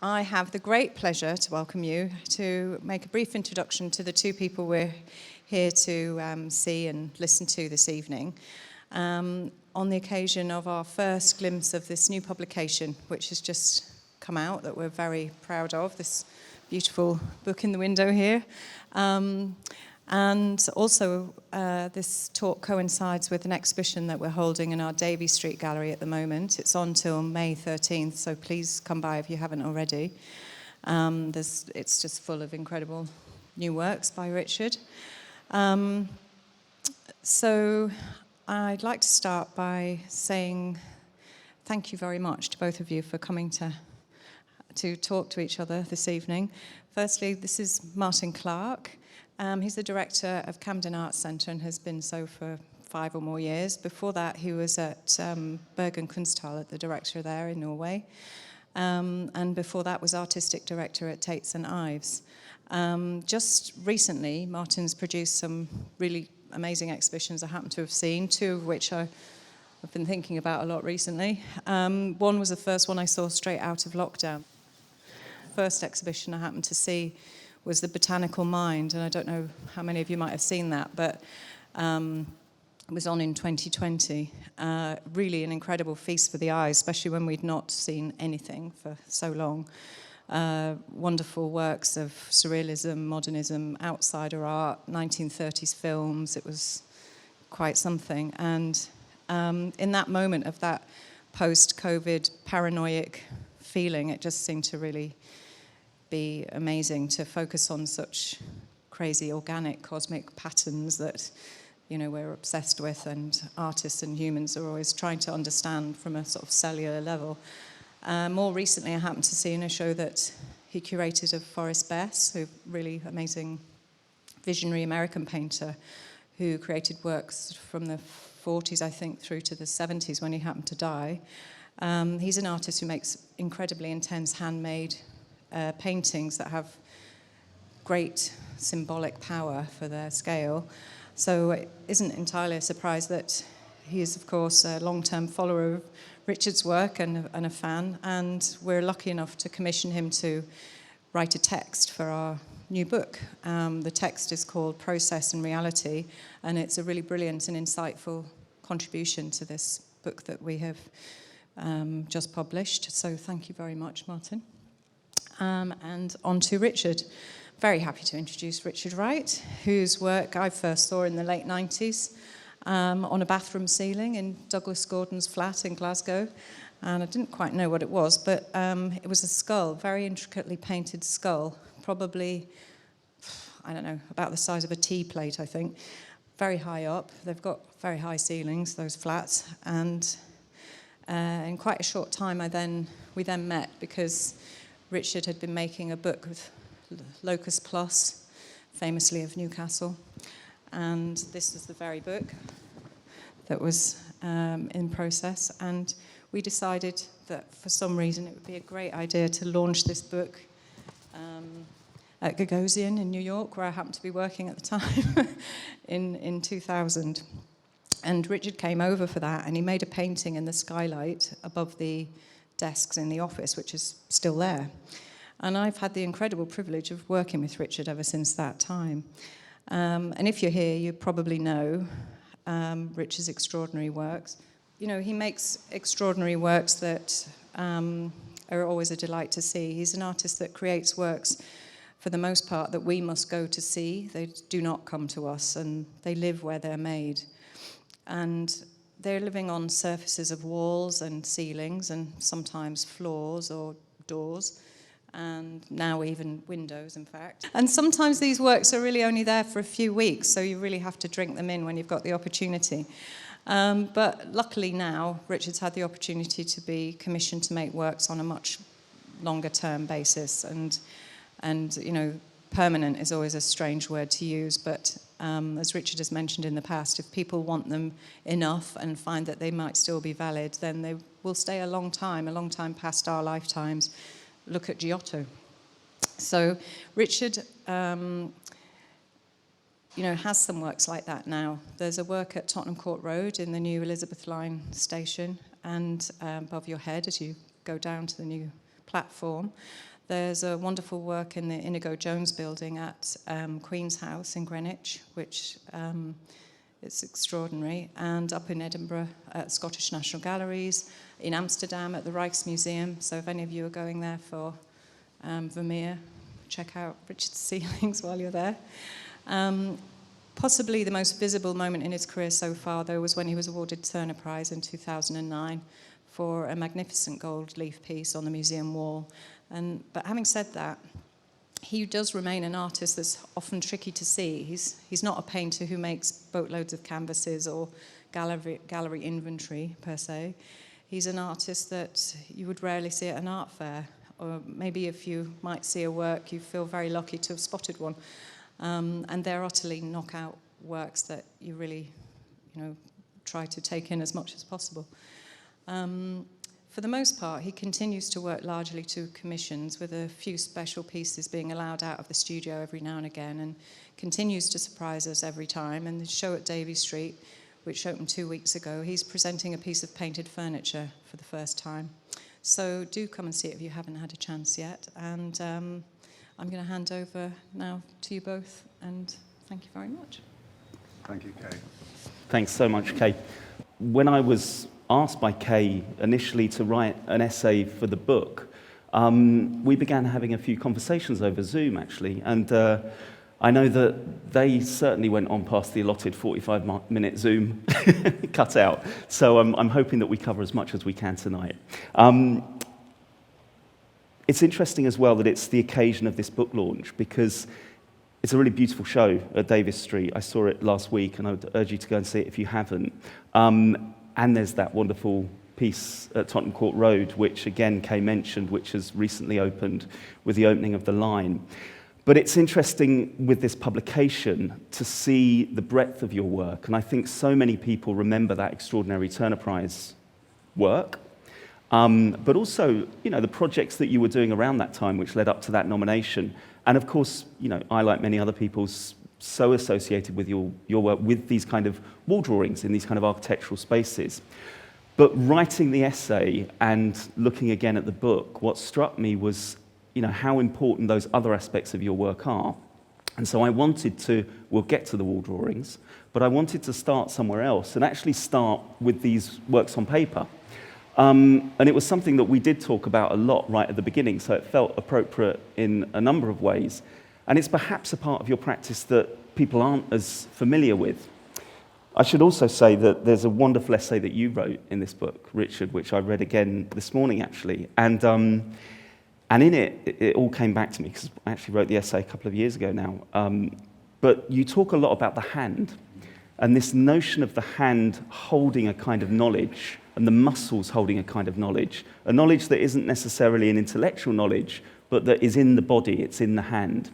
I have the great pleasure to welcome you to make a brief introduction to the two people we're here to see and listen to this evening on the occasion of our first glimpse of this new publication, which has just come out, that we're very proud of, this beautiful book in the window here. And also, this talk coincides with an exhibition that we're holding in our Davy Street Gallery at the moment. It's on till May 13th, so please come by if you haven't already. It's just full of incredible new works by Richard. So I'd like to start by saying thank you very much to both of you for coming to talk to each other this evening. Firstly, this is Martin Clark. He's the director of Camden Arts Centre and has been so for 5 or more years. Before that, he was at Bergen Kunsthal, the director there in Norway. And before that was artistic director at Tates and Ives. Just recently, Martin's produced some really amazing exhibitions I happen to have seen, 2 of which I've been thinking about a lot recently. One was the first one I saw straight out of lockdown. First exhibition I happened to see was The Botanical Mind, and I don't know how many of you might have seen that, but it was on in 2020. Really an incredible feast for the eyes, especially when we'd not seen anything for so long. Wonderful works of surrealism, modernism, outsider art, 1930s films. It was quite something. And in that moment of that post-COVID paranoid feeling, it just seemed to really be amazing to focus on such crazy organic cosmic patterns that, you know, we're obsessed with, and artists and humans are always trying to understand from a sort of cellular level. More recently, I happened to see in a show that he curated of Forrest Bess, a really amazing visionary American painter who created works from the 40s, I think, through to the 70s when he happened to die. He's an artist who makes incredibly intense handmade paintings that have great symbolic power for their scale. So it isn't entirely a surprise that he is, of course, a long-term follower of Richard's work and a fan, and we're lucky enough to commission him to write a text for our new book. The text is called Process and Reality, and it's a really brilliant and insightful contribution to this book that we have just published. So thank you very much, Martin. And on to Richard. Very happy to introduce Richard Wright, whose work I first saw in the late 90s on a bathroom ceiling in Douglas Gordon's flat in Glasgow. And I didn't quite know what it was, but it was a skull, very intricately painted skull, probably, I don't know, about the size of a tea plate, I think. Very high up. They've got very high ceilings, those flats. And in quite a short time, we then met because Richard had been making a book with Locus Plus, famously of Newcastle, and this is the very book that was in process, and we decided that for some reason it would be a great idea to launch this book at Gagosian in New York, where I happened to be working at the time, in 2000. And Richard came over for that, and he made a painting in the skylight above the desks in the office, which is still there. And I've had the incredible privilege of working with Richard ever since that time. And if you're here, you probably know Richard's extraordinary works. You know, he makes extraordinary works that are always a delight to see. He's an artist that creates works, for the most part, that we must go to see. They do not come to us, and they live where they're made. And they're living on surfaces of walls and ceilings and sometimes floors or doors, and now even windows, in fact. And sometimes these works are really only there for a few weeks, so you really have to drink them in when you've got the opportunity. But luckily now, Richard's had the opportunity to be commissioned to make works on a much longer-term basis. And you know, permanent is always a strange word to use, but as Richard has mentioned in the past, if people want them enough and find that they might still be valid, then they will stay a long time past our lifetimes. Look at Giotto. So Richard, has some works like that now. There's a work at Tottenham Court Road in the new Elizabeth Line station, and above your head as you go down to the new platform. There's a wonderful work in the Inigo Jones building at Queen's House in Greenwich, which is extraordinary, and up in Edinburgh at Scottish National Galleries, in Amsterdam at the Rijksmuseum. So if any of you are going there for Vermeer, check out Richard's ceilings while you're there. Possibly the most visible moment in his career so far, though, was when he was awarded Turner Prize in 2009 for a magnificent gold leaf piece on the museum wall. But having said that, he does remain an artist that's often tricky to see. He's not a painter who makes boatloads of canvases or gallery inventory, per se. He's an artist that you would rarely see at an art fair, or maybe if you might see a work, you feel very lucky to have spotted one. And they're utterly knockout works that you really, try to take in as much as possible. For the most part, he continues to work largely to commissions, with a few special pieces being allowed out of the studio every now and again, and continues to surprise us every time. And the show at Davy Street, which opened 2 weeks ago, he's presenting a piece of painted furniture for the first time. So do come and see it if you haven't had a chance yet. And I'm going to hand over now to you both, and thank you very much. Thank you, Kay. Thanks so much, Kay. When I was asked by Kay initially to write an essay for the book, we began having a few conversations over Zoom, actually, and I know that they certainly went on past the allotted 45-minute Zoom cut out, so I'm hoping that we cover as much as we can tonight. It's interesting as well that it's the occasion of this book launch, because it's a really beautiful show at Davis Street. I saw it last week, and I would urge you to go and see it if you haven't. And there's that wonderful piece at Tottenham Court Road, which again Kay mentioned, which has recently opened with the opening of the line. But it's interesting with this publication to see the breadth of your work, and I think so many people remember that extraordinary Turner Prize work, but also, the projects that you were doing around that time, which led up to that nomination. And of course, I, like many other people, so associated with your work with these kind of wall drawings in these kind of architectural spaces. But writing the essay and looking again at the book, what struck me was, how important those other aspects of your work are. And so I wanted to, we'll get to the wall drawings, but I wanted to start somewhere else and actually start with these works on paper. And it was something that we did talk about a lot right at the beginning, so it felt appropriate in a number of ways. And it's perhaps a part of your practice that people aren't as familiar with. I should also say that there's a wonderful essay that you wrote in this book, Richard, which I read again this morning, actually. And in it all came back to me, because I actually wrote the essay a couple of years ago now. But you talk a lot about the hand, and this notion of the hand holding a kind of knowledge, and the muscles holding a kind of knowledge, a knowledge that isn't necessarily an intellectual knowledge, but that is in the body, it's in the hand.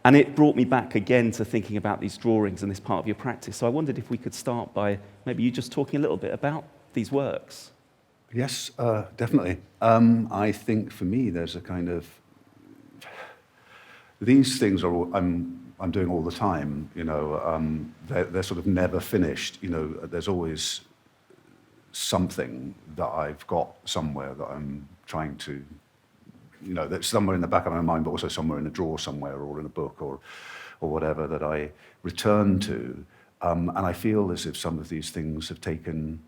And it brought me back again to thinking about these drawings and this part of your practice. So I wondered if we could start by maybe you just talking a little bit about these works. Yes, definitely. I think for me, there's a kind of... These things are I'm doing all the time, they're sort of never finished. There's always something that I've got somewhere that I'm trying to, that's somewhere in the back of my mind, but also somewhere in a drawer somewhere, or in a book, or whatever, that I return to. And I feel as if some of these things have taken,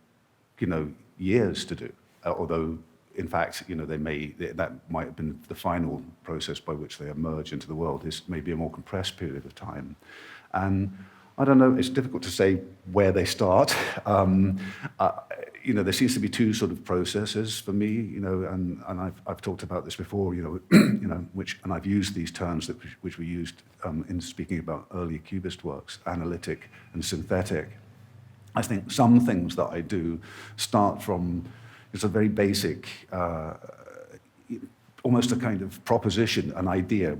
years to do. Although, in fact, that might have been the final process by which they emerge into the world. This may be a more compressed period of time. And I don't know, it's difficult to say where they start. There seems to be two sort of processes for me, and I've talked about this before, and I've used these terms which we used in speaking about early Cubist works, analytic and synthetic. I think some things that I do start from, it's a very basic, almost a kind of proposition, an idea.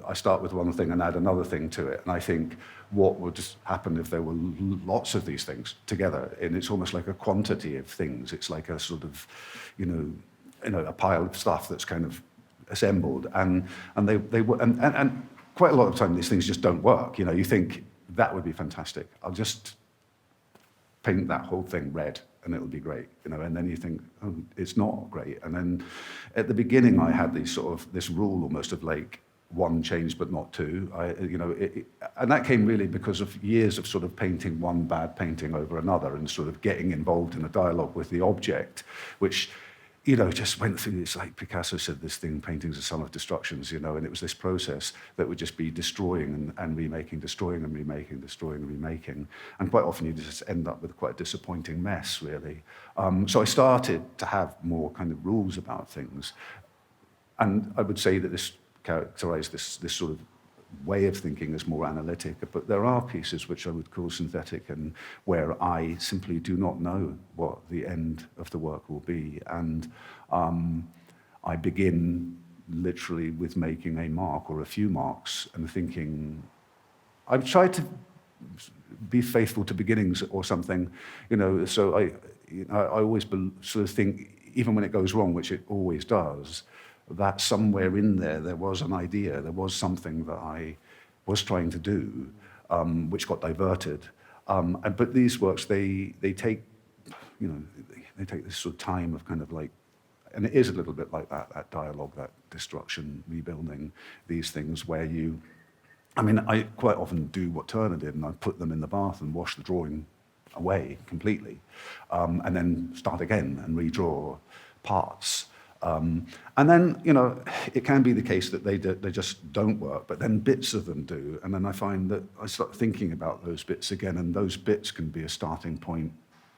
I start with one thing and add another thing to it, and I think, what would happen if there were lots of these things together? And it's almost like a quantity of things. It's like a sort of, a pile of stuff that's kind of assembled, and quite a lot of time these things just don't work. You think that would be fantastic. I'll just paint that whole thing red, and it'll be great, and then you think, oh, it's not great. And then at the beginning, I had this rule almost of like, one change but not two. And that came really because of years of sort of painting one bad painting over another and sort of getting involved in a dialogue with the object, which, just went through this, like Picasso said, this thing, painting's a sum of destructions, and it was this process that would just be destroying and remaking, destroying and remaking, destroying and remaking. And quite often you just end up with quite a disappointing mess, really. So I started to have more kind of rules about things. And I would say that this characterize this sort of way of thinking as more analytic, but there are pieces which I would call synthetic and where I simply do not know what the end of the work will be. And I begin literally with making a mark or a few marks and thinking, I've tried to be faithful to beginnings or something, so I always sort of think, even when it goes wrong, which it always does, that somewhere in there was an idea, there was something that I was trying to do, which got diverted. But these works, they take, they take this sort of time of kind of like, and it is a little bit like that dialogue, that destruction, rebuilding, these things where I quite often do what Turner did, and I put them in the bath and wash the drawing away completely, and then start again and redraw parts. And then, it can be the case that they just don't work, but then bits of them do. And then I find that I start thinking about those bits again, and those bits can be a starting point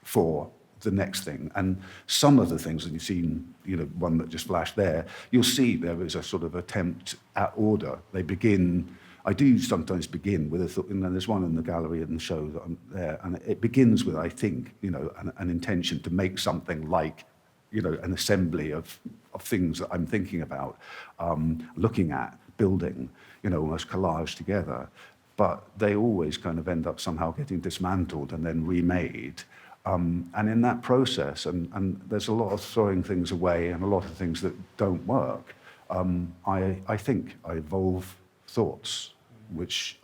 for the next thing. And some of the things that you've seen, one that just flashed there, you'll see there is a sort of attempt at order. I do sometimes begin with a thought, and then there's one in the gallery in the show that I'm there, and it begins with, I think, an intention to make something like, an assembly of things that I'm thinking about, looking at, building, almost collage together. But they always kind of end up somehow getting dismantled and then remade. And in that process, and there's a lot of throwing things away and a lot of things that don't work, I think I evolve thoughts which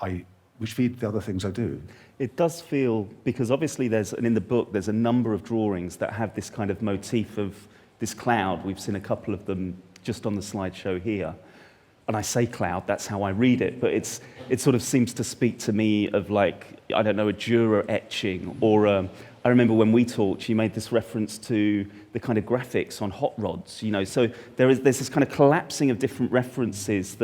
feed the other things I do. It does feel, because obviously and in the book, there's a number of drawings that have this kind of motif of this cloud. We've seen a couple of them just on the slideshow here. And I say cloud, that's how I read it, but it sort of seems to speak to me of like, I don't know, a Dürer etching, or I remember when we talked, you made this reference to the kind of graphics on hot rods, so there's this kind of collapsing of different references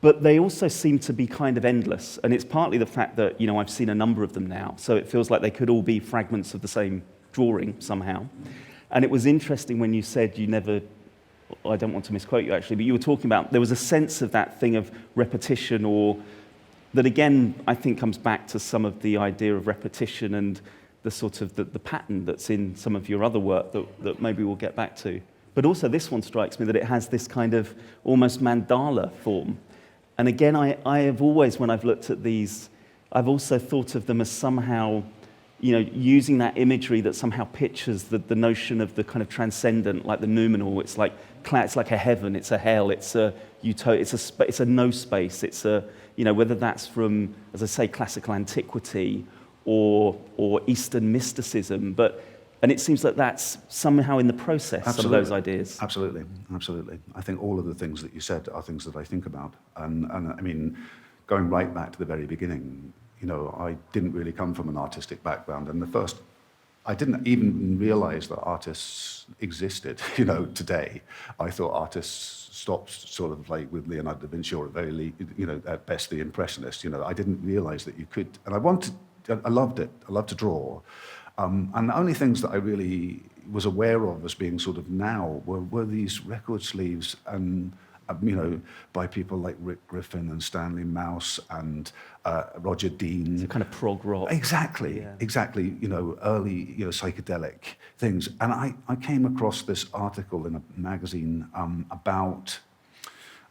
but they also seem to be kind of endless. And it's partly the fact that, I've seen a number of them now, so it feels like they could all be fragments of the same drawing somehow. And it was interesting when you said I don't want to misquote you actually, but you were talking about, there was a sense of that thing of repetition, or that again, I think comes back to some of the idea of repetition and the sort of the pattern that's in some of your other work that maybe we'll get back to. But also this one strikes me that it has this kind of almost mandala form. And again, I have always, when I've looked at these, I've also thought of them as somehow, using that imagery that somehow pictures the notion of the kind of transcendent, like the noumenal. It's like a heaven, it's a hell, it's a it's a no space. It's whether that's from, as I say, classical antiquity or Eastern mysticism, and it seems like that's somehow in the process, Absolutely. some of those ideas. Absolutely. I think all of the things that you said are things that I think about. And I mean, going right back to the very beginning, I didn't really come from an artistic background. And I didn't even realize that artists existed, today. I thought artists stopped sort of like with Leonardo da Vinci, or at best the Impressionists. I didn't realize that you could, and I loved it. I loved to draw. And the only things that I really was aware of as being sort of now were these record sleeves, and by people like Rick Griffin and Stanley Mouse and Roger Dean. It's a kind of prog rock. Exactly. Early psychedelic things. And I came across this article in a magazine about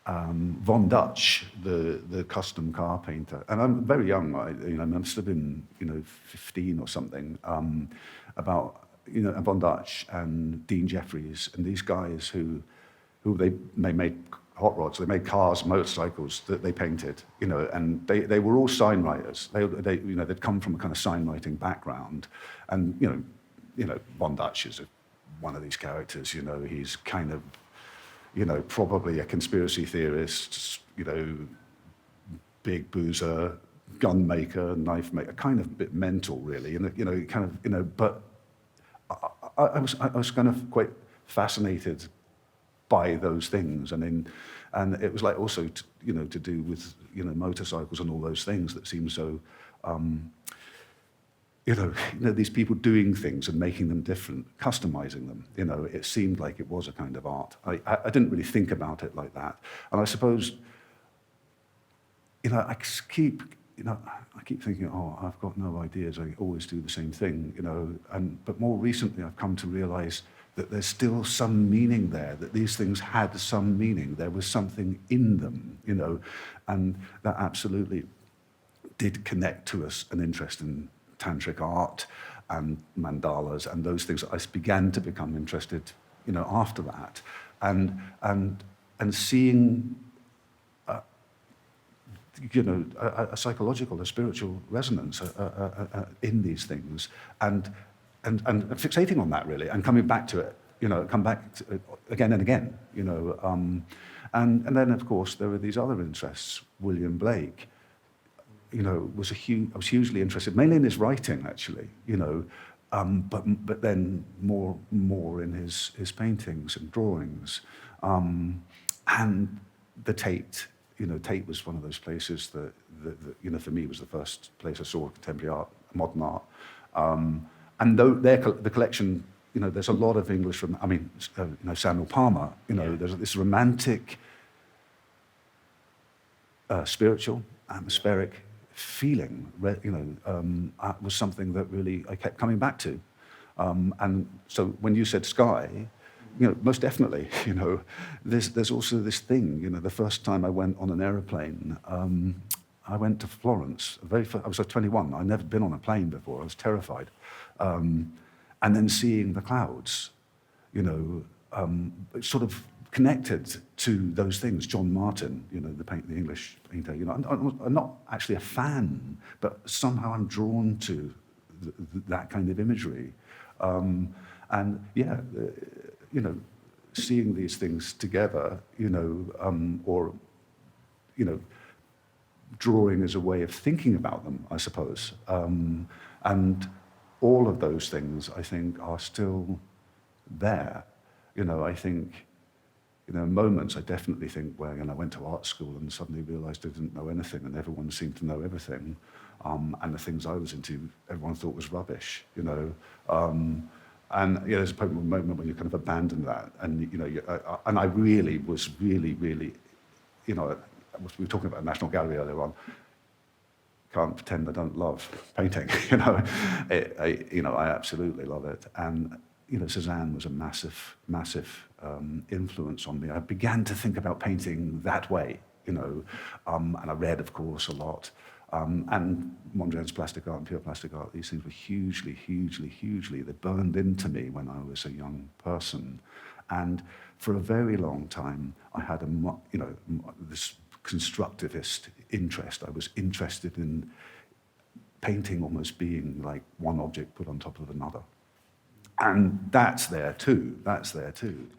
Von Dutch, the custom car painter, and I'm very young. I must have been 15 or something. About Von Dutch and Dean Jeffries and these guys who they made hot rods. They made cars, motorcycles that they painted. And they were all sign writers. They'd come from a kind of sign writing background, and Von Dutch is one of these characters. He's kind of, probably a conspiracy theorist. Big boozer, gun maker, knife maker, kind of a bit mental, really. But I was kind of quite fascinated by those things, and it was like also to do with motorcycles and all those things that seem so these people doing things and making them different, customizing them. It seemed like it was a kind of art. I didn't really think about it like that, and I suppose I keep thinking, oh, I've got no ideas. I always do the same thing, but more recently I've come to realize that there's still some meaning there, that these things had some meaning. There was something in them, and that absolutely did connect to us an interest in tantric art and mandalas and those things. I began to become interested, after that, and seeing a psychological, a spiritual resonance in these things, and fixating on that, really, and coming back to it, come back to it again and again, and then, of course, there were these other interests. William Blake, I was hugely interested, mainly in his writing, actually, but then more in his paintings and drawings, and the Tate. Tate was one of those places that for me was the first place I saw contemporary art, modern art. And the collection, there's a lot of English from, Samuel Palmer, there's this romantic, spiritual, atmospheric feeling, was something that really I kept coming back to. And so when you said sky, most definitely, there's also this thing, the first time I went on an aeroplane, I went to Florence. I was 21. I'd never been on a plane before. I was terrified. And then seeing the clouds, sort of connected to those things. John Martin, the English painter. I'm not actually a fan, but somehow I'm drawn to that kind of imagery. Seeing these things together, or drawing as a way of thinking about them, I suppose. And all of those things, I think, are still there. I think, moments I definitely think where I went to art school and suddenly realized I didn't know anything and everyone seemed to know everything. And the things I was into, everyone thought was rubbish, And there's a moment when you kind of abandon that, and and I really was really, we were talking about National Gallery earlier on. Can't pretend I don't love painting, I absolutely love it, and Cézanne was a massive influence on me. I began to think about painting that way, and I read, of course, a lot. And Mondrian's plastic art and pure plastic art, these things were hugely, they burned into me when I was a young person. And for a very long time, I had this constructivist interest. I was interested in painting almost being like one object put on top of another. And that's there too.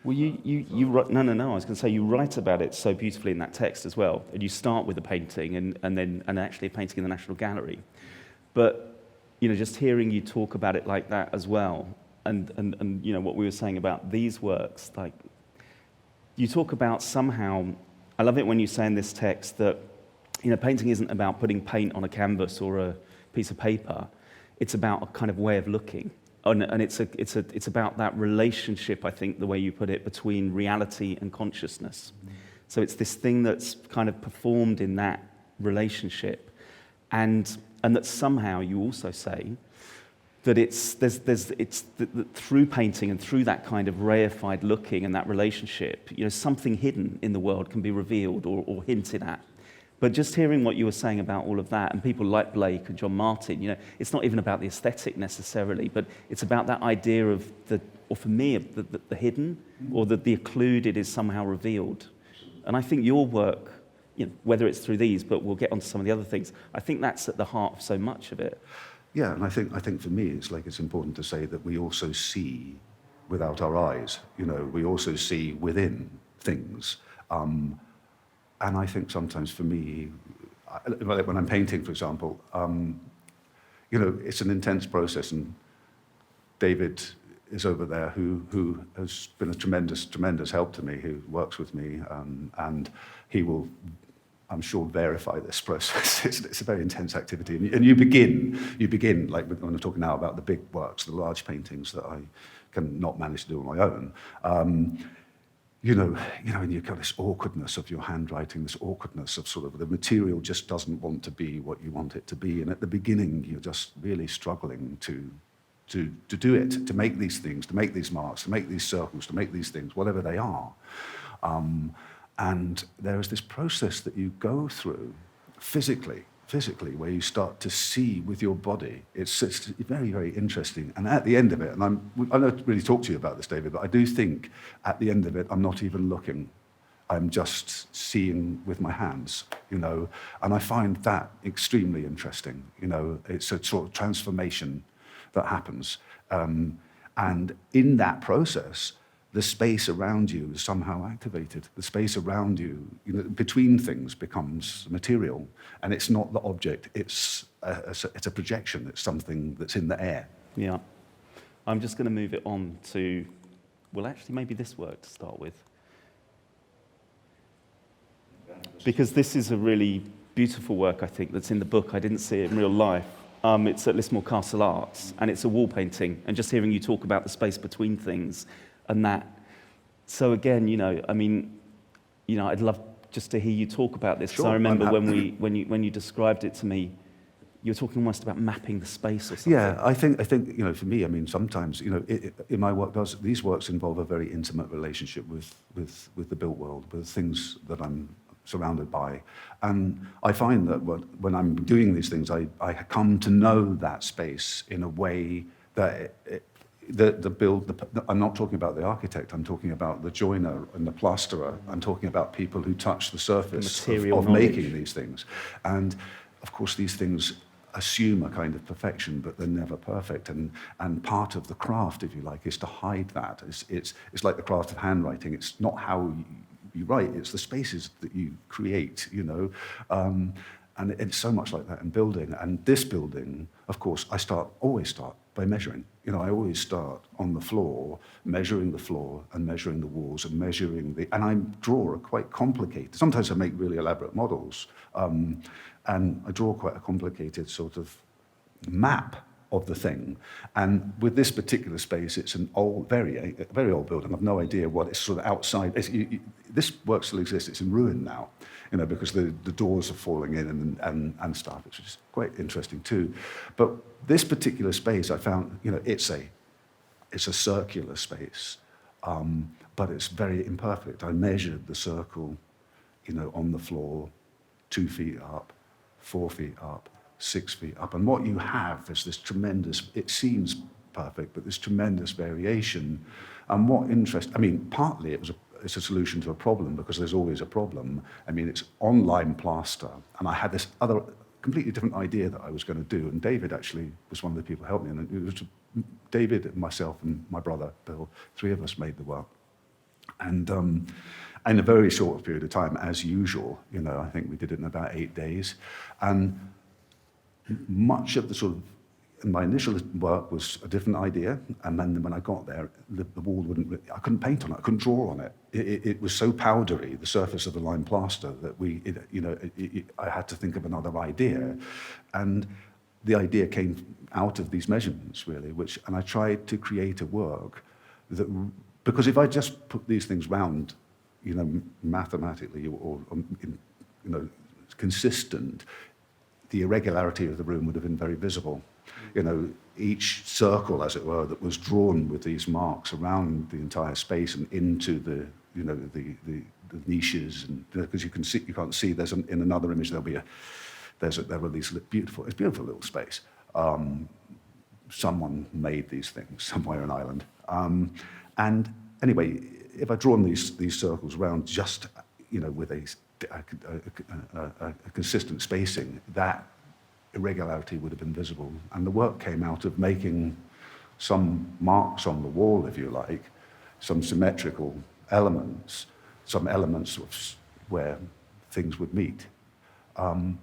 Well, you write, no. I was going to say you write about it so beautifully in that text as well. And you start with a painting and actually a painting in the National Gallery. But just hearing you talk about it like that as well, and what we were saying about these works, like you talk about somehow. I love it when you say in this text that painting isn't about putting paint on a canvas or a piece of paper. It's about a kind of way of looking. And it's about that relationship, I think, the way you put it, between reality and consciousness. So it's this thing that's kind of performed in that relationship, and that somehow you also say that it's that through painting and through that kind of reified looking and that relationship, something hidden in the world can be revealed or hinted at. But just hearing what you were saying about all of that, and people like Blake and John Martin, it's not even about the aesthetic necessarily, but it's about that idea of for me, the hidden, or that the occluded is somehow revealed. And I think your work, whether it's through these, but we'll get onto some of the other things, I think that's at the heart of so much of it. Yeah, and I think for me, it's important to say that we also see without our eyes. We also see within things. And I think sometimes for me, when I'm painting, for example, it's an intense process, and David is over there who has been a tremendous help to me, who works with me, and he will, I'm sure, verify this process. It's a very intense activity, and you begin like when I'm talking now about the big works, the large paintings that I can not manage to do on my own. And you've got this awkwardness of your handwriting, this awkwardness of sort of the material just doesn't want to be what you want it to be, and at the beginning you're just really struggling to do it, to make these things, to make these marks, to make these circles, to make these things, whatever they are. And there is this process that you go through physically, where you start to see with your body. It's very, very interesting. And at the end of it, and I don't really talk to you about this, David, but I do think at the end of it, I'm not even looking. I'm just seeing with my hands, and I find that extremely interesting. It's a sort of transformation that happens. And in that process, the space around you is somehow activated. The space around you, between things becomes material. And it's not the object, it's a projection, it's something that's in the air. Yeah. I'm just going to move it on to, well, actually, maybe this work to start with. Because this is a really beautiful work, I think, that's in the book. I didn't see it in real life. It's at Lismore Castle Arts, and it's a wall painting. And just hearing you talk about the space between things and that. So again, I'd love just to hear you talk about this. Because sure, I remember when you described it to me, you were talking almost about mapping the space or something. Yeah, I think for me, sometimes in my work, these works involve a very intimate relationship with the built world, with things that I'm surrounded by. And I find that when I'm doing these things, I come to know that space in a way that I'm not talking about the architect, I'm talking about the joiner and the plasterer, I'm talking about people who touch the surface of making these things. And of course, these things assume a kind of perfection, but they're never perfect. And part of the craft, if you like, is to hide that. It's like the craft of handwriting. It's not how you write, it's the spaces that you create, and it's so much like that in building. And this building, of course, I always start by measuring. I always start on the floor, measuring the floor and measuring the walls and and I draw a quite complicated, sometimes I make really elaborate models, and I draw quite a complicated sort of map of the thing. And with this particular space, it's an old, very old building. I've no idea what it's sort of outside. This work still exists. It's in ruin now, because the doors are falling in and stuff, which is quite interesting too. But this particular space, I found, it's a circular space, but it's very imperfect. I measured the circle, on the floor, 2 feet up, 4 feet up, 6 feet up. And what you have is this tremendous, it seems perfect, but this tremendous variation. And partly it's a solution to a problem, because there's always a problem. It's on lime plaster. And I had this other completely different idea that I was going to do. And David actually was one of the people who helped me. And it was David, myself, and my brother, Bill, 3 of us made the work. And in a very short period of time, as usual, I think we did it in about 8 days. And much of the sort of, my initial work was a different idea, and then when I got there, the wall I couldn't paint on it, I couldn't draw on it. It was so powdery, the surface of the lime plaster, that I had to think of another idea. And the idea came out of these measurements, really, and I tried to create a work that, because if I just put these things round, mathematically or consistent, the irregularity of the room would have been very visible. Each circle, as it were, that was drawn with these marks around the entire space and into the niches, and because you can't see. In another image there were these beautiful little space. Someone made these things somewhere in Ireland, and anyway, if I'd drawn these circles around just with a consistent spacing, that irregularity would have been visible. And the work came out of making some marks on the wall, if you like, some symmetrical elements, some elements where things would meet, and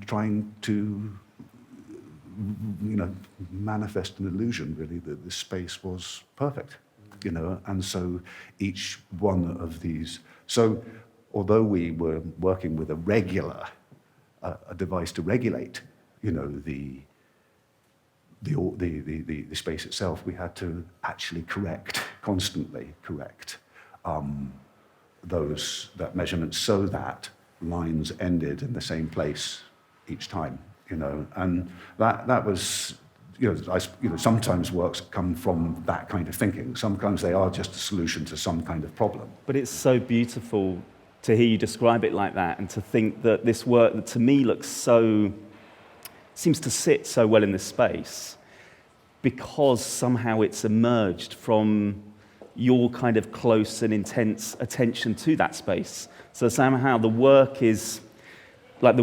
trying to, manifest an illusion, really, that this space was perfect, and so each one of these. So although we were working with a device to regulate, the space itself, we had to actually constantly correct that measurement so that lines ended in the same place each time, and that was, sometimes works come from that kind of thinking. Sometimes they are just a solution to some kind of problem. But it's so beautiful to hear you describe it like that, and to think that this work that to me seems to sit so well in this space, because somehow it's emerged from your kind of close and intense attention to that space. So somehow the work is like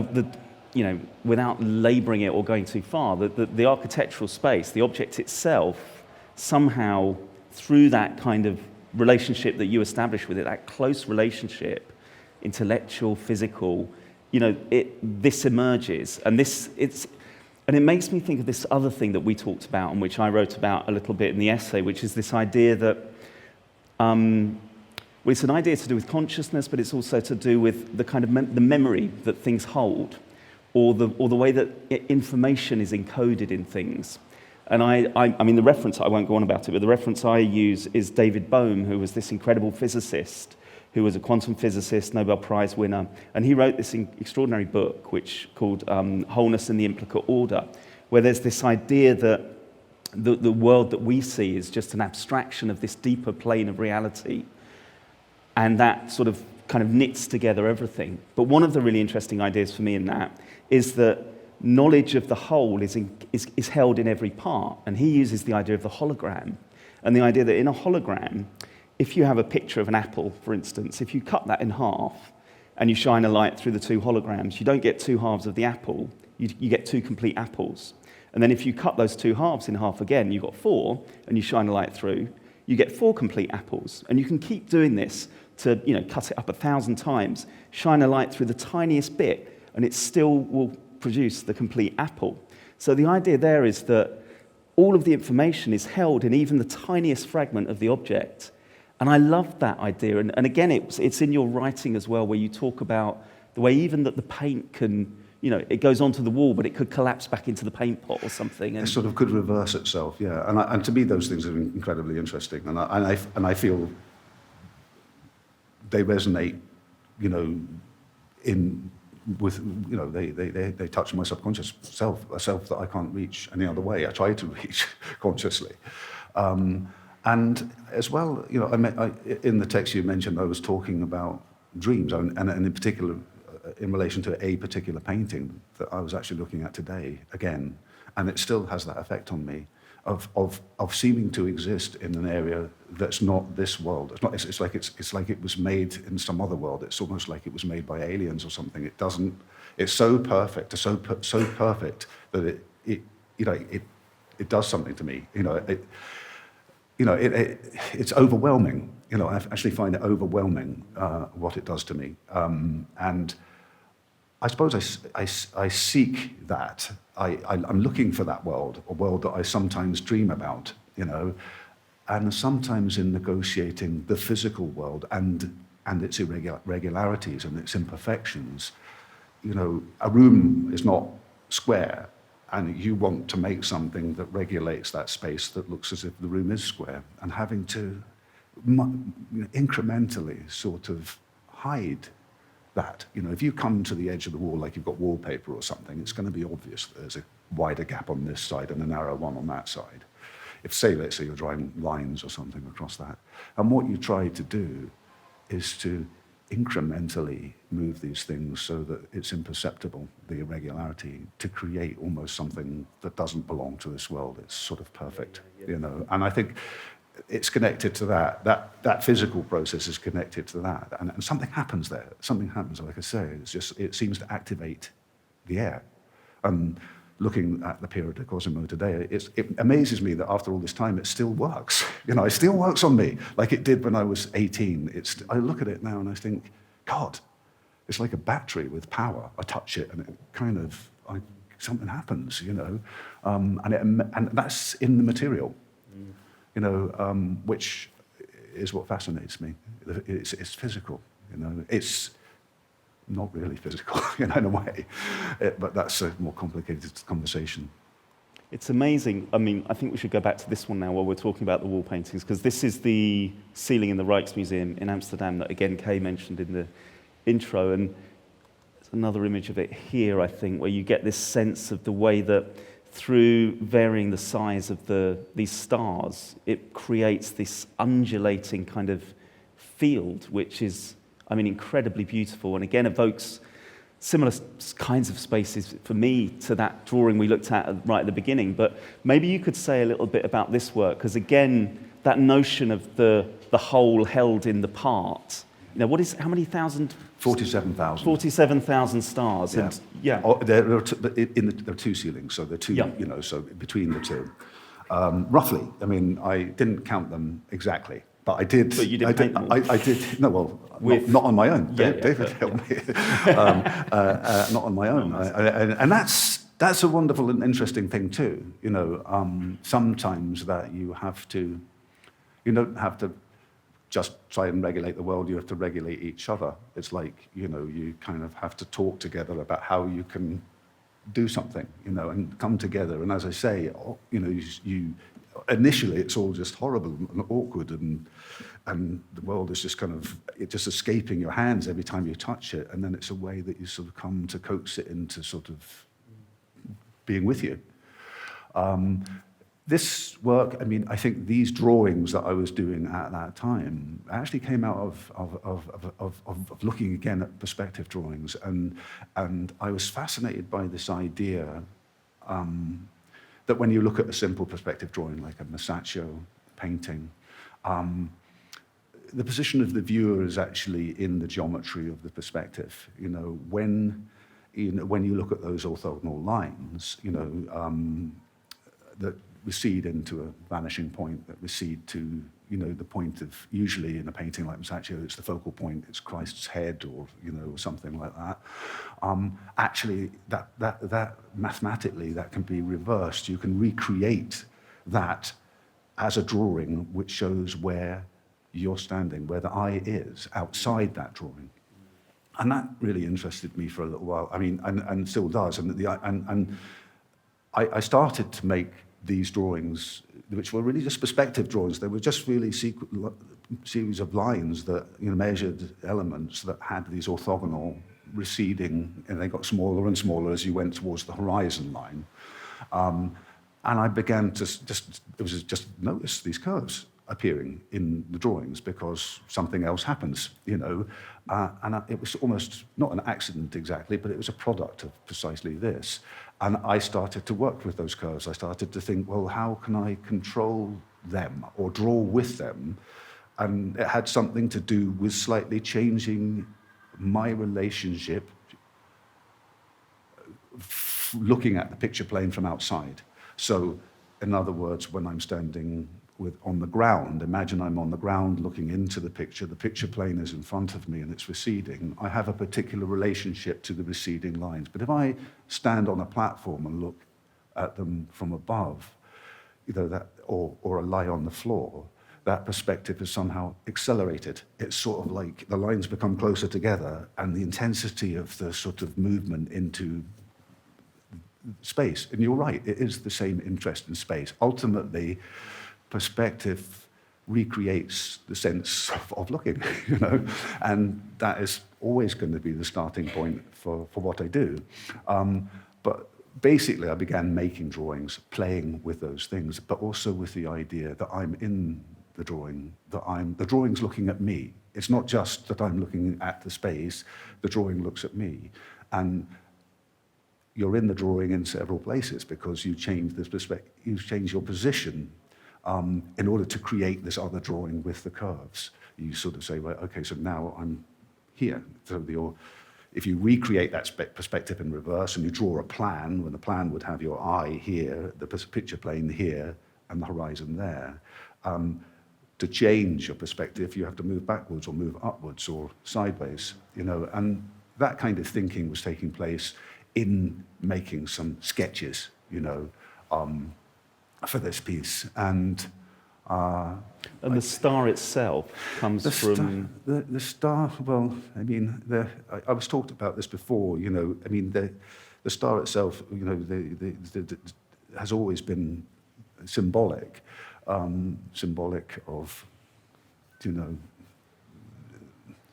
without labouring it or going too far, the architectural space, the object itself, somehow through that kind of relationship that you establish with it, that close relationship, intellectual, physical, this emerges, and it makes me think of this other thing that we talked about, and which I wrote about a little bit in the essay, which is this idea that it's an idea to do with consciousness, but it's also to do with the kind of the memory that things hold, or the way that information is encoded in things. And I mean, the reference, I won't go on about it, but the reference I use is David Bohm, who was this incredible physicist, who was a quantum physicist, Nobel Prize winner, and he wrote this extraordinary book called Wholeness in the Implicate Order, where there's this idea that the world that we see is just an abstraction of this deeper plane of reality, and that sort of kind of knits together everything. But one of the really interesting ideas for me in that is that knowledge of the whole is held in every part, and he uses the idea of the hologram, and the idea that in a hologram, if you have a picture of an apple, for instance, if you cut that in half and you shine a light through the two holograms, you don't get two halves of the apple, you get two complete apples. And then if you cut those two halves in half again, you've got four, and you shine a light through, you get four complete apples. And you can keep doing this to, cut it up 1,000 times, shine a light through the tiniest bit, and it still will produce the complete apple. So the idea there is that all of the information is held in even the tiniest fragment of the object. And I love that idea. And again, it's in your writing as well, where you talk about the way even that the paint can, it goes onto the wall, but it could collapse back into the paint pot or something. And it sort of could reverse itself, yeah. And to me, those things are incredibly interesting. And I feel they resonate, they touch my subconscious self, a self that I can't reach any other way. I try to reach consciously. And as well, in the text you mentioned, I was talking about dreams, and in particular, in relation to a particular painting that I was actually looking at today again, and it still has that effect on me of seeming to exist in an area that's not this world. It's like it was made in some other world. It's almost like it was made by aliens or something. It doesn't. It's so perfect. It's so perfect that it does something to me. It's overwhelming. I actually find it overwhelming what it does to me. And I suppose I seek that. I'm looking for that world, a world that I sometimes dream about, and sometimes in negotiating the physical world and its irregularities and its imperfections. A room is not square, and you want to make something that regulates that space that looks as if the room is square, and having to incrementally sort of hide that. If you come to the edge of the wall like you've got wallpaper or something, it's going to be obvious that there's a wider gap on this side and a narrow one on that side. Let's say you're drawing lines or something across that. And what you try to do is to incrementally move these things so that it's imperceptible, the irregularity, to create almost something that doesn't belong to this world. It's sort of perfect, And I think it's connected to that. That physical process is connected to that. And something happens there. Something happens, like I say. It seems to activate the air. And looking at the Piero di Cosimo today, it amazes me that after all this time, it still works. It still works on me like it did when I was 18. I look at it now and I think, God, it's like a battery with power. I touch it and it kind of, something happens, and that's in the material, which is what fascinates me. It's physical, It's not really physical, in a way, but that's a more complicated conversation. It's amazing. I mean, I think we should go back to this one now while we're talking about the wall paintings, because this is the ceiling in the Rijksmuseum in Amsterdam that, again, Kay mentioned in the intro, and there's another image of it here, I think, where you get this sense of the way that through varying the size of these stars, it creates this undulating kind of field, which is, I mean, incredibly beautiful, and again evokes similar kinds of spaces for me to that drawing we looked at right at the beginning. But maybe you could say a little bit about this work, because again, that notion of the whole held in the part. How many thousand? 47,000. 47,000 stars. Yeah. And, yeah. There are two ceilings, so there are two, so between the two. Roughly, I mean, I didn't count them exactly, but I did. But you didn't paint them all? I did, no, well, not on my own. David helped me. Not on my own. And that's a wonderful and interesting thing too. Sometimes that you don't have to just try and regulate the world, you have to regulate each other. It's like, you kind of have to talk together about how you can do something, and come together. And as I say, you initially it's all just horrible and awkward, and the world is just just escaping your hands every time you touch it, and then it's a way that you sort of come to coax it into sort of being with you. This work, I mean, I think these drawings that I was doing at that time actually came out of looking again at perspective drawings, and I was fascinated by this idea that when you look at a simple perspective drawing like a Masaccio painting, the position of the viewer is actually in the geometry of the perspective. When you look at those orthogonal lines, that recede into a vanishing point, that recede to, the point of, usually in a painting like Masaccio, it's the focal point, it's Christ's head, or, something like that. Actually, that mathematically, that can be reversed. You can recreate that as a drawing which shows where you're standing, where the eye is, outside that drawing. And that really interested me for a little while. I mean, and still does. And I started to make these drawings, which were really just perspective drawings. They were just really series of lines that, measured elements that had these orthogonal receding, and they got smaller and smaller as you went towards the horizon line. And I began to just notice these curves appearing in the drawings because something else happens, and it was almost not an accident exactly, but it was a product of precisely this. And I started to work with those curves. I started to think, well, how can I control them or draw with them? And it had something to do with slightly changing my relationship, looking at the picture plane from outside. So, in other words, when I'm standing on the ground, imagine I'm on the ground looking into the picture plane is in front of me and it's receding. I have a particular relationship to the receding lines. But if I stand on a platform and look at them from above, or lie on the floor, that perspective is somehow accelerated. It's sort of like the lines become closer together and the intensity of the sort of movement into space. And you're right, it is the same interest in space. Ultimately, perspective recreates the sense of looking, and that is always going to be the starting point for what I do. But basically, I began making drawings, playing with those things, but also with the idea that I'm in the drawing, the drawing's looking at me. It's not just that I'm looking at the space, the drawing looks at me. And you're in the drawing in several places because you change this perspective, you change your position in order to create this other drawing with the curves. You sort of say, right, okay, so now I'm here. So if you recreate that perspective in reverse and you draw a plan, when the plan would have your eye here, the picture plane here, and the horizon there, to change your perspective, you have to move backwards or move upwards or sideways, and that kind of thinking was taking place in making some sketches, for this piece. And the star itself comes from... The star, well, I mean, I was talked about this before, I mean, the star itself, has always been symbolic of,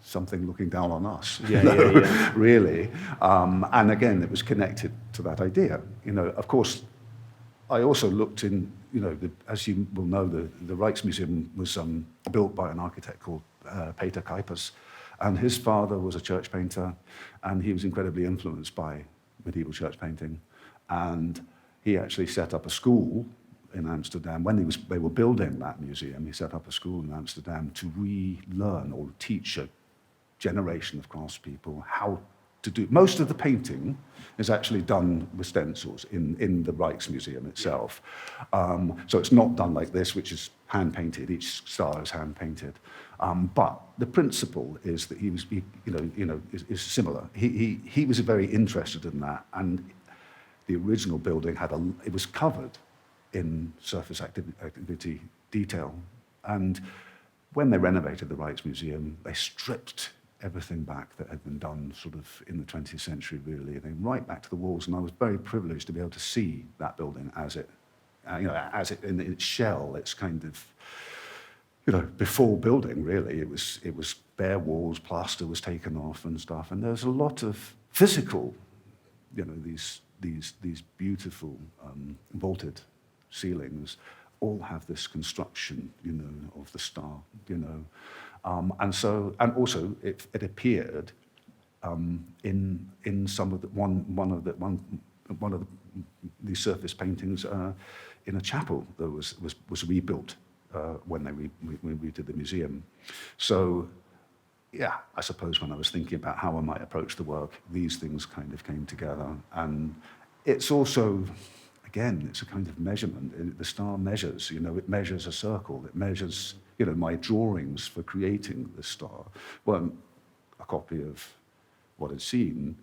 something looking down on us, really. And again, it was connected to that idea. Of course, I also looked in, as you will know, the Rijksmuseum was built by an architect called Peter Kuipers, and his father was a church painter, and he was incredibly influenced by medieval church painting. And he actually set up a school in Amsterdam. When they were building that museum, he set up a school in Amsterdam to relearn or teach a generation of craftspeople how to do. Most of the painting is actually done with stencils in the Rijksmuseum itself. So it's not done like this, which is hand-painted. Each star is hand-painted. But the principle is that is similar. He was very interested in that, and the original building it was covered in surface activity detail. And when they renovated the Rijksmuseum, they stripped everything back that had been done sort of in the 20th century, really, right back to the walls. And I was very privileged to be able to see that building as it in its shell. It's kind of, before building, really, it was bare walls, plaster was taken off and stuff. And there's a lot of physical, these beautiful vaulted ceilings all have this construction, of the star, and also it appeared in some of one of these surface paintings in a chapel that was rebuilt when they redid the museum. So, yeah, I suppose when I was thinking about how I might approach the work, these things kind of came together, and it's also, again, it's a kind of measurement. The star measures, it measures a circle. It measures, my drawings for creating the star weren't a copy of what I'd seen.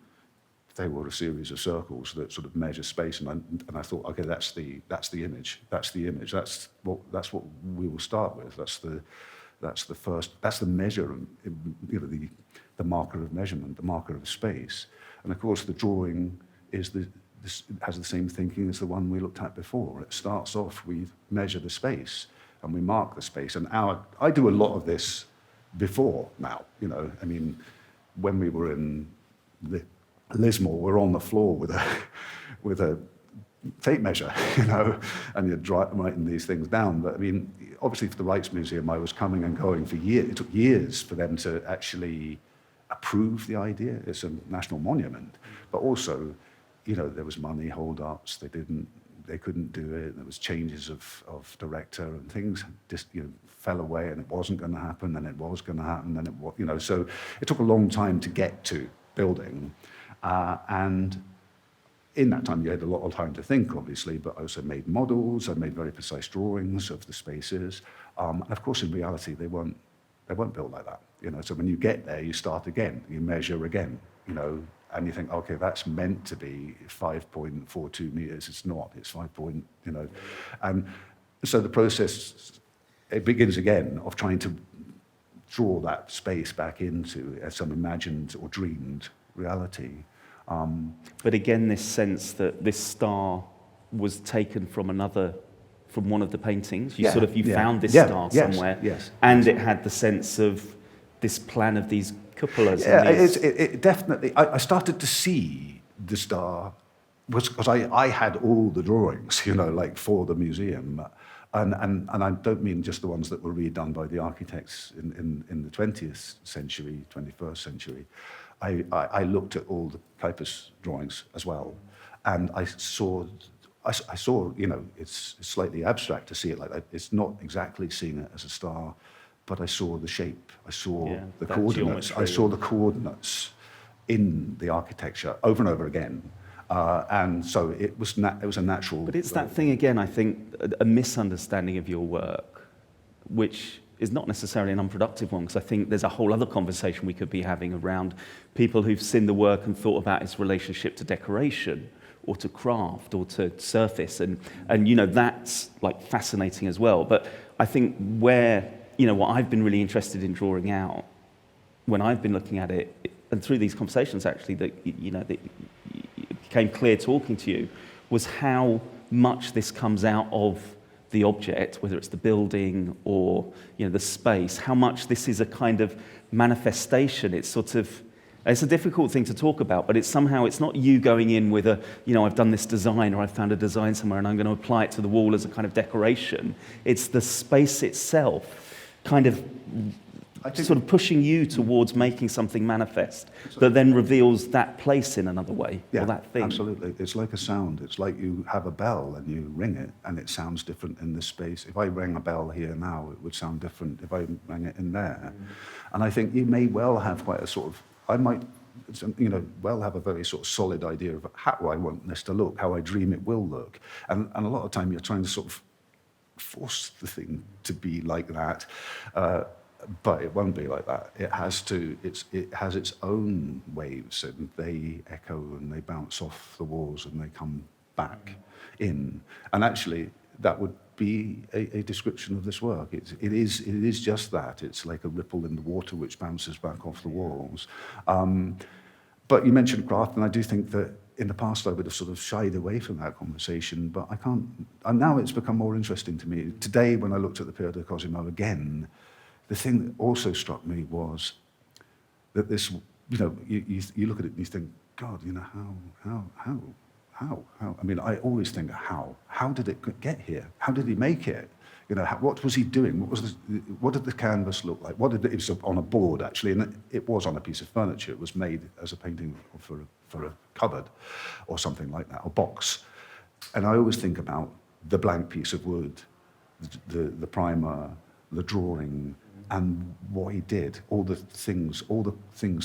They were a series of circles that sort of measure space, and I thought, okay, that's the image. That's the image. That's what we will start with. That's the first. That's the measure. The marker of measurement, the marker of space, and of course the drawing is has the same thinking as the one we looked at before. It starts off, we measure the space and we mark the space. And I do a lot of this before now, I mean, when we were in Lismore, we're on the floor with a tape measure, and you're writing these things down. But I mean, obviously for the Rijksmuseum, I was coming and going for years. It took years for them to actually approve the idea. It's a national monument, but also, there was money hold-ups. They couldn't do it. There was changes of director, and things just fell away, and it wasn't going to happen, and it was going to happen, and it was, so it took a long time to get to building, and in that time you had a lot of time to think, obviously, but I also made models. I made very precise drawings of the spaces, and of course in reality they weren't built like that. So when you get there, you start again, you measure again, and you think, okay, that's meant to be 5.42 meters. It's not. It's 5 point, And so the process, it begins again of trying to draw that space back into some imagined or dreamed reality. But again, this sense that this star was taken from one of the paintings. You found this star somewhere. Yes. And it had the sense of this plan of these cupolas. Yeah, it definitely. I started to see the star because I had all the drawings, for the museum, and I don't mean just the ones that were redone by the architects in the 20th century, 21st century. I looked at all the Kuipers drawings as well, and I saw. It's slightly abstract to see it like that. It's not exactly seeing it as a star. But I saw the shape, I saw the coordinates, I saw the coordinates in the architecture over and over again. And so it was a natural... But it's that thing again, I think, a misunderstanding of your work, which is not necessarily an unproductive one, because I think there's a whole other conversation we could be having around people who've seen the work and thought about its relationship to decoration or to craft or to surface, and that's like fascinating as well. But I think where, what I've been really interested in drawing out when I've been looking at it, and through these conversations actually, that it became clear talking to you, was how much this comes out of the object, whether it's the building or the space, how much this is a kind of manifestation. It's a difficult thing to talk about, but it's not you going in with I've done this design, or I've found a design somewhere and I'm going to apply it to the wall as a kind of decoration. It's the space itself kind of sort of pushing you towards making something manifest that then reveals that place in another way, or that thing. Absolutely. It's like a sound. It's like you have a bell and you ring it and it sounds different in this space. If I rang a bell here now, it would sound different if I rang it in there. And I think you may well have quite a sort of, I might well have a very sort of solid idea of how I want this to look, how I dream it will look. And a lot of time you're trying to sort of force the thing to be like that. But it won't be like that. It has its own waves, and they echo and they bounce off the walls and they come back in. And actually, that would be a description of this work. It is just that. It's like a ripple in the water which bounces back off the walls. But you mentioned craft, and I do think that in the past I would have sort of shied away from that conversation, but I can't. And now it's become more interesting to me. Today, when I looked at the Pier di Cosimo again, the thing that also struck me was that this, you look at it and you think, God, how? I mean, I always think, how? How did it get here? How did he make it? What was he doing? What did the canvas look like? It was on a board, actually, and it was on a piece of furniture. It was made as a painting for a cupboard or something like that, or box. And I always think about the blank piece of wood, the primer, the drawing, and what he did, all the things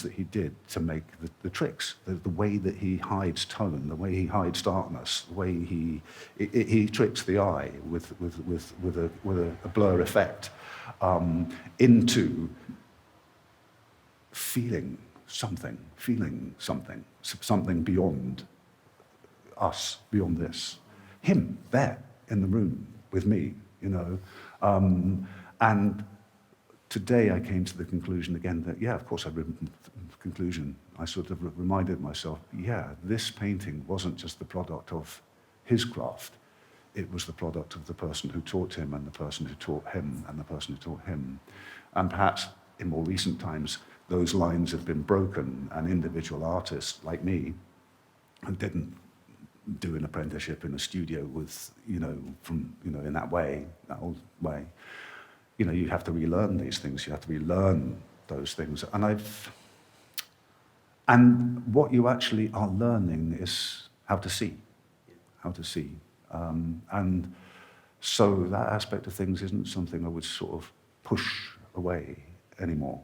that he did to make the tricks, the way that he hides tone, the way he hides darkness, the way he tricks the eye with a blur effect into feeling something beyond us, beyond this. Him there in the room with me, and today I came to the conclusion again that, of course I've written the conclusion. I sort of reminded myself, this painting wasn't just the product of his craft. It was the product of the person who taught him, and the person who taught him, and the person who taught him. And perhaps in more recent times, those lines have been broken, and individual artists like me, who didn't do an apprenticeship in a studio with, in that old way, you have to relearn these things. You have to relearn those things. And what you actually are learning is how to see. And so that aspect of things isn't something I would sort of push away anymore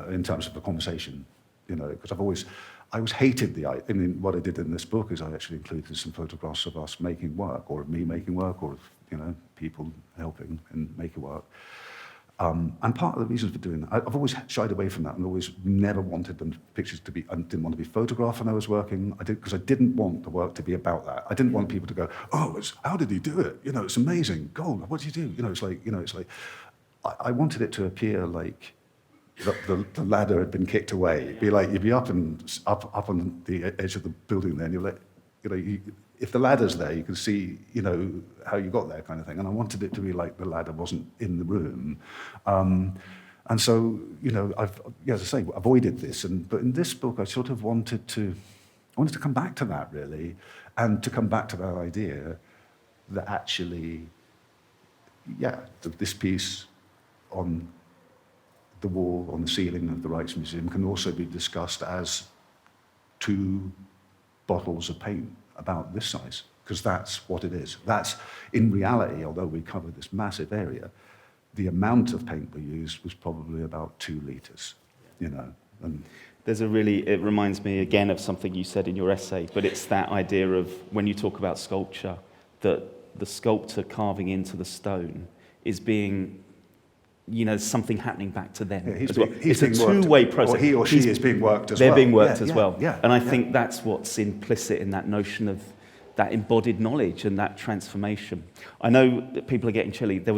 in terms of the conversation, because I always hated what I did in this book is I actually included some photographs of us making work, or of me making work, or of, people helping and making work. And part of the reason for doing that, I've always shied away from that and always never wanted pictures to be, I didn't want to be photographed when I was working, because I didn't want the work to be about that. I didn't want people to go, how did he do it? it's amazing, gold, what did he do? It's like, I wanted it to appear like the ladder had been kicked away. It'd be like, you'd be up on the edge of the building there, and you're like, if the ladder's there, you can see, how you got there, kind of thing. And I wanted it to be like the ladder wasn't in the room. And so, I've, as I say, avoided this. But in this book, I sort of wanted to come back to that, really, and to come back to that idea that actually, this piece on the wall, on the ceiling of the Wright Museum can also be discussed as 2 bottles of paint about this size, because that's what it is. That's, in reality, although we covered this massive area, the amount of paint we used was probably about 2 litres, And It reminds me again of something you said in your essay, but it's that idea of when you talk about sculpture, that the sculptor carving into the stone is being, something happening back to them. Yeah, as well. he's It's a being worked, two-way process. or he or she is being worked as well. They're being worked as Yeah, well. yeah, and I yeah. think that's what's implicit in that notion of that embodied knowledge and that transformation. I know that people are getting chilly. I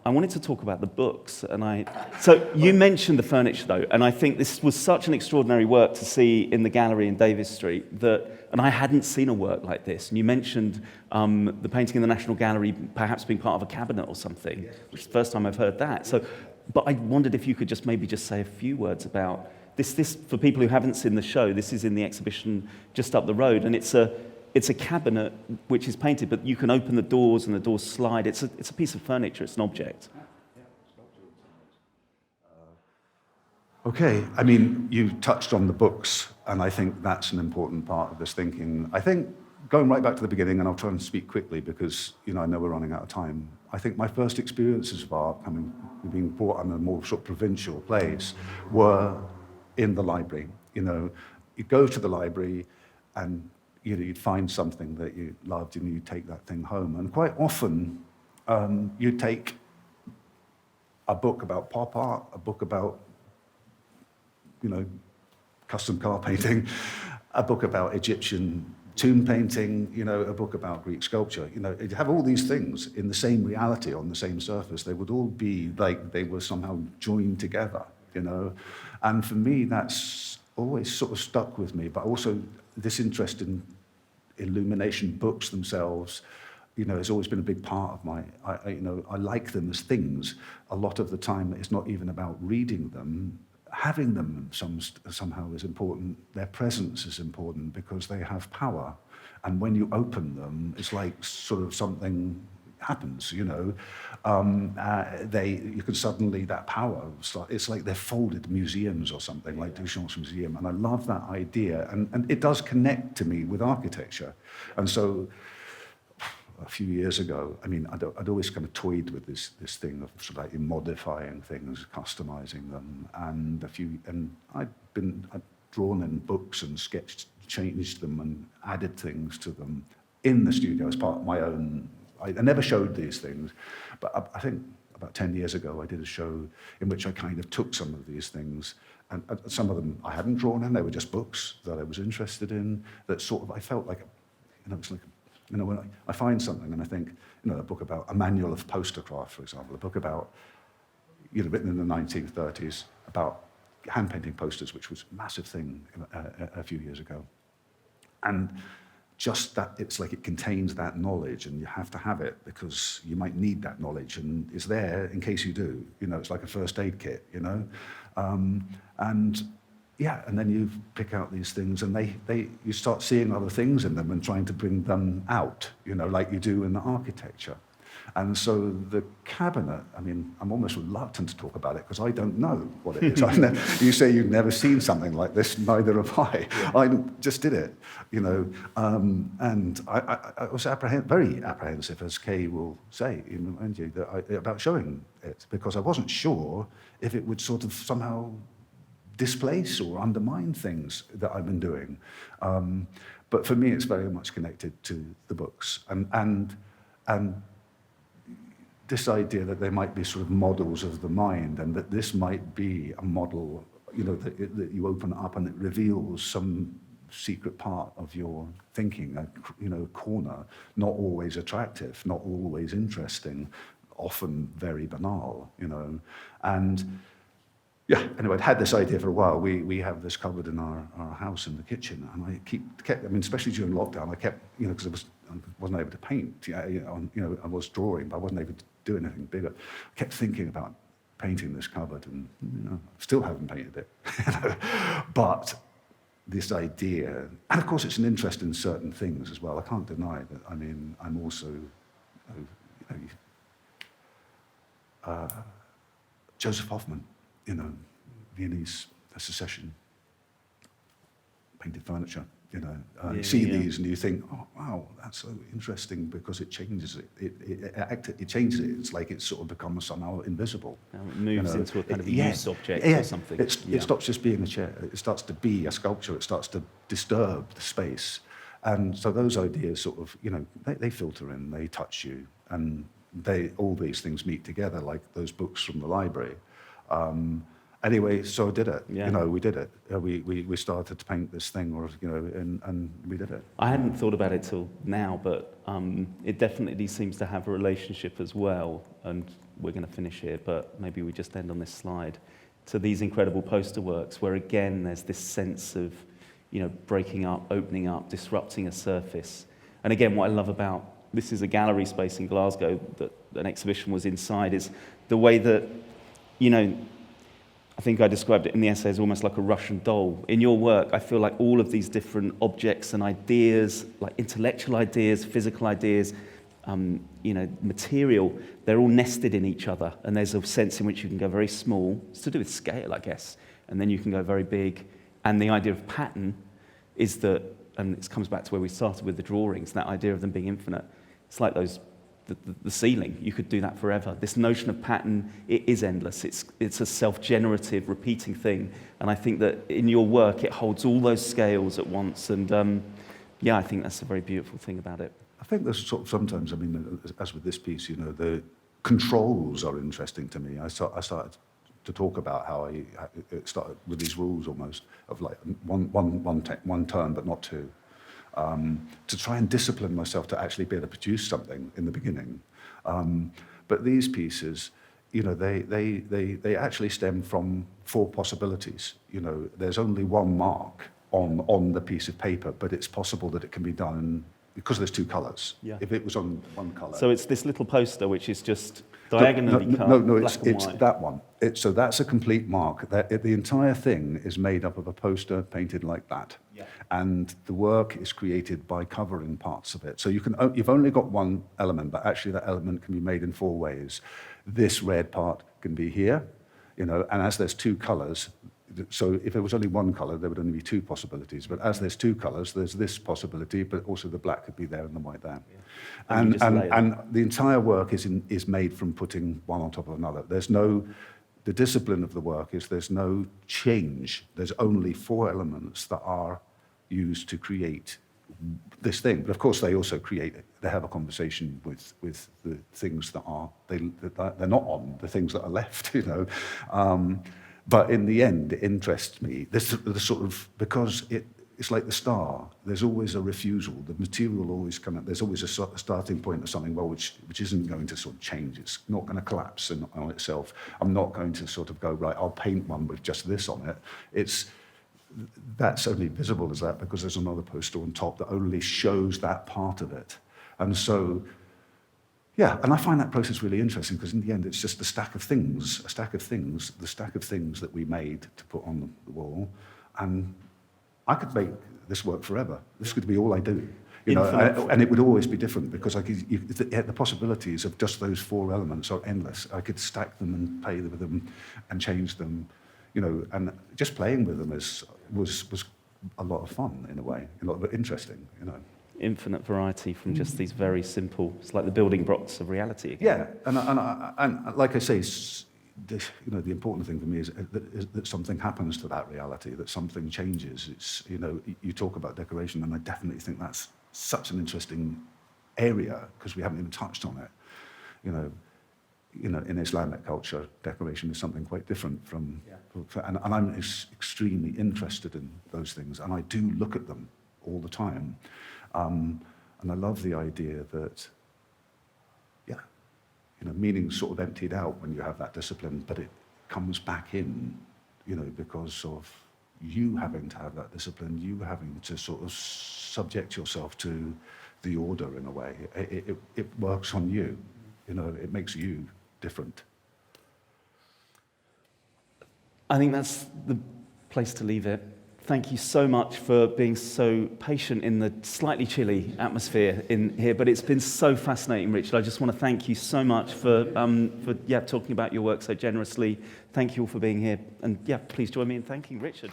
wanted to talk about the books, so you mentioned the furniture though, and I think this was such an extraordinary work to see in the gallery in Davis Street and I hadn't seen a work like this. And you mentioned the painting in the National Gallery perhaps being part of a cabinet or something, which is the first time I've heard that. But I wondered if you could just say a few words about this for people who haven't seen the show. This is in the exhibition just up the road, and it's a cabinet which is painted, but you can open the doors and the doors slide. It's a piece of furniture, it's an object. Okay, I mean, you touched on the books, and I think that's an important part of this thinking. I think, going right back to the beginning, and I'll try and speak quickly because, I know we're running out of time. I think my first experiences of art, being brought up in a more sort of provincial place, were in the library. You'd go to the library and you'd find something that you loved and you'd take that thing home. And quite often, you'd take a book about pop art, a book about, custom car painting, a book about Egyptian tomb painting, a book about Greek sculpture. You'd have all these things in the same reality on the same surface. They would all be like they were somehow joined together, And for me, that's always sort of stuck with me, but also this interest in illumination books themselves, has always been a big part of I like them as things. A lot of the time, it's not even about reading them. Having them somehow is important. Their presence is important because they have power. And when you open them, it's like sort of something happens, you can suddenly, that power, it's like they're folded museums or something, like Duchamp's museum, and I love that idea, and it does connect to me with architecture. And so, a few years ago, I'd always kind of toyed with this thing of sort of like modifying things, customizing them, and I'd drawn in books and sketched, changed them, and added things to them in the studio as part of my own. I never showed these things, but I think about 10 years ago I did a show in which I kind of took some of these things, and some of them I hadn't drawn in, they were just books that I was interested in, that sort of, I felt like, it's like, when I find something and I think, a book about a manual of poster craft, for example, a book about, written in the 1930s, about hand painting posters, which was a massive thing a few years ago. And just that, it's like it contains that knowledge, and you have to have it because you might need that knowledge, and it's there in case you do. It's like a first aid kit, and then you pick out these things, and you start seeing other things in them and trying to bring them out, like you do in the architecture. And so the cabinet, I'm almost reluctant to talk about it because I don't know what it is. You say you've never seen something like this, neither have I. I just did it, and I was very apprehensive, as Kay will say, about showing it, because I wasn't sure if it would sort of somehow displace or undermine things that I've been doing. But for me, it's very much connected to the books, and this idea that they might be sort of models of the mind, and that this might be a model, that you open up and it reveals some secret part of your thinking, a corner, not always attractive, not always interesting, often very banal, and yeah, anyway, I'd had this idea for a while. We have this cupboard in our house in the kitchen, and I kept, especially during lockdown, I kept, because I wasn't able to paint. I was drawing, but I wasn't able to do anything bigger. I kept thinking about painting this cupboard, and still haven't painted it. But this idea, and of course, it's an interest in certain things as well. I can't deny that. I'm also, Joseph Hoffman. Viennese secession, painted furniture. You see these and you think, oh wow, that's so interesting because it changes it. It changes it. It's like it's sort of become somehow invisible. Now it moves into a kind of a use object or something. It stops just being a chair. It starts to be a sculpture. It starts to disturb the space. And so those ideas sort of, they filter in, they touch you, and all these things meet together like those books from the library. Anyway, so I did it. Yeah. We did it. We started to paint this thing, and we did it. I hadn't thought about it till now, but it definitely seems to have a relationship as well, and we're going to finish here, but maybe we just end on this slide, to these incredible poster works, where again there's this sense of, breaking up, opening up, disrupting a surface. And again, what I love about, this is a gallery space in Glasgow that an exhibition was inside, is the way that, I think I described it in the essay as almost like a Russian doll. In your work, I feel like all of these different objects and ideas, like intellectual ideas, physical ideas, material, they're all nested in each other. And there's a sense in which you can go very small. It's to do with scale, I guess. And then you can go very big. And the idea of pattern is that, and it comes back to where we started with the drawings, that idea of them being infinite. It's like the ceiling. You could do that forever. This notion of pattern, it is endless. It's a self-generative, repeating thing. And I think that in your work, it holds all those scales at once. And I think that's a very beautiful thing about it. I think there's sort of sometimes, as with this piece, the controls are interesting to me. I started to talk about how it started with these rules almost of like one turn but not two. To try and discipline myself to actually be able to produce something in the beginning. But these pieces, they actually stem from 4 possibilities. There's only one mark on the piece of paper, but it's possible that it can be done because there's 2 colours. Yeah. If it was on one colour. So it's this little poster which is just diagonally cut, it's white. that one. So that's a complete mark. The entire thing is made up of a poster painted like that. Yeah. And the work is created by covering parts of it. So you've only got one element, but actually that element can be made in 4 ways. This red part can be here, and as there's 2 colours, so if it was only one colour, there would only be 2 possibilities. But as there's 2 colours, there's this possibility, but also the black could be there and the white there. Yeah. And the entire work is made from putting one on top of another. The discipline of the work is there's no change. There's only 4 elements that are used to create this thing. But of course, they also they have a conversation with the things that they're not on, the things that are left, But in the end, it interests me. The sort of, because it's like the star. There's always a refusal. The material always comes. There's always a starting point of something, which isn't going to sort of change. It's not going to collapse on itself. I'm not going to sort of go, right, I'll paint one with just this on it. That's only visible as that because there's another poster on top that only shows that part of it. And so, yeah, and I find that process really interesting because in the end it's just the stack of things that we made to put on the wall. And I could make this work forever. This could be all I do. And it would always be different because the possibilities of just those 4 elements are endless. I could stack them and play with them and change them, and just playing with them was a lot of fun in a way, a lot of interesting, Infinite variety from just these very simple, it's like the building blocks of reality again. Yeah, and like I say, the important thing for me is that something happens to that reality, that something changes. It's, you talk about decoration, and I definitely think that's such an interesting area because we haven't even touched on it. In Islamic culture, decoration is something quite different from, and I'm extremely interested in those things, and I do look at them all the time. And I love the idea that, meaning's sort of emptied out when you have that discipline, but it comes back in, because of you having to have that discipline, you having to sort of subject yourself to the order in a way. It works on you, it makes you different. I think that's the place to leave it. Thank you so much for being so patient in the slightly chilly atmosphere in here, but it's been so fascinating, Richard. I just want to thank you so much for talking about your work so generously. Thank you all for being here, and please join me in thanking Richard.